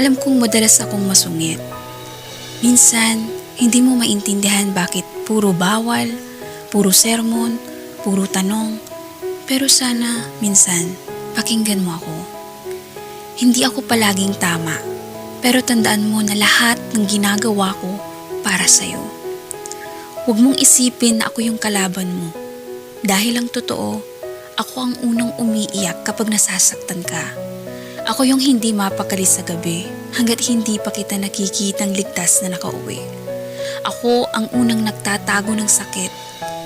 Alam kong madalas akong masungit. Minsan, hindi mo maintindihan bakit puro bawal, puro sermon, puro tanong. Pero sana, minsan, pakinggan mo ako. Hindi ako palaging tama, pero tandaan mo na lahat ng ginagawa ko para sa'yo. Huwag mong isipin na ako yung kalaban mo. Dahil ang totoo, ako ang unang umiiyak kapag nasasaktan ka. Ako yung hindi mapakali sa gabi hanggat hindi pa kita nakikitang ligtas na nakauwi. Ako ang unang nagtatago ng sakit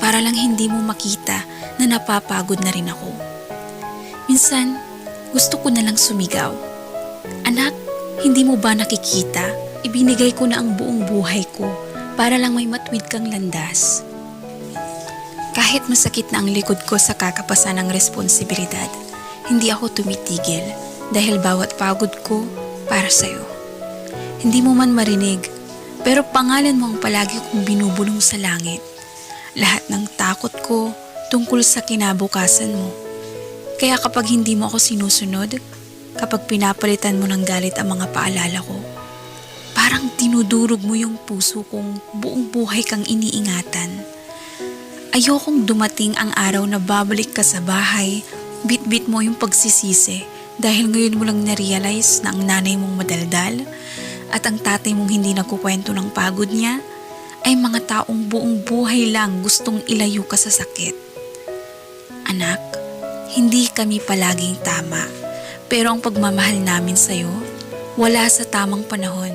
para lang hindi mo makita na napapagod na rin ako. Minsan, gusto ko na lang sumigaw. Anak, hindi mo ba nakikita? Ibinigay ko na ang buong buhay ko para lang may matwid kang landas. Kahit masakit na ang likod ko sa kakapasan ng responsibilidad, hindi ako tumitigil dahil bawat pagod ko para sa'yo. Hindi mo man marinig, pero pangalan mo ang palagi kong binubulong sa langit. Lahat ng takot ko tungkol sa kinabukasan mo. Kaya kapag hindi mo ako sinusunod, kapag pinapalitan mo ng galit ang mga paalala ko, parang dinudurog mo yung puso kong buong buhay kang iniingatan. Ayokong dumating ang araw na babalik ka sa bahay, bit-bit mo yung pagsisisi dahil ngayon mo lang na-realize na ang nanay mong madaldal at ang tatay mong hindi nagkukwento ng pagod niya ay mga taong buong buhay lang gustong ilayo ka sa sakit. Anak, hindi kami palaging tama, pero ang pagmamahal namin sa'yo wala sa tamang panahon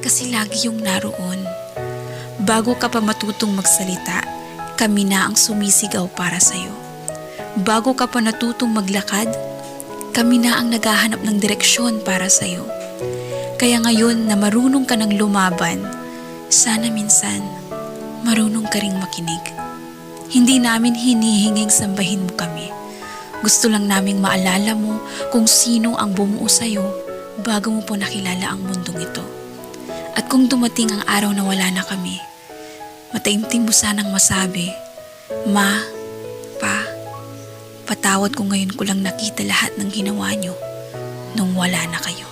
kasi lagi yung naroon. Bago ka pa matutong magsalita, kami na ang sumisigaw para sa'yo. Bago ka pa natutong maglakad, kami na ang naghahanap ng direksyon para sa'yo. Kaya ngayon na marunong ka ng lumaban, sana minsan marunong ka ring makinig. Hindi namin hinihinging sambahin mo kami. Gusto lang naming maalala mo kung sino ang bumuo sa'yo bago mo po nakilala ang mundong ito. At kung dumating ang araw na wala na kami, mataimtim mo sanang masabi, Ma, Pa, patawad ko ngayon ko lang nakita lahat ng ginawa nyo nung wala na kayo.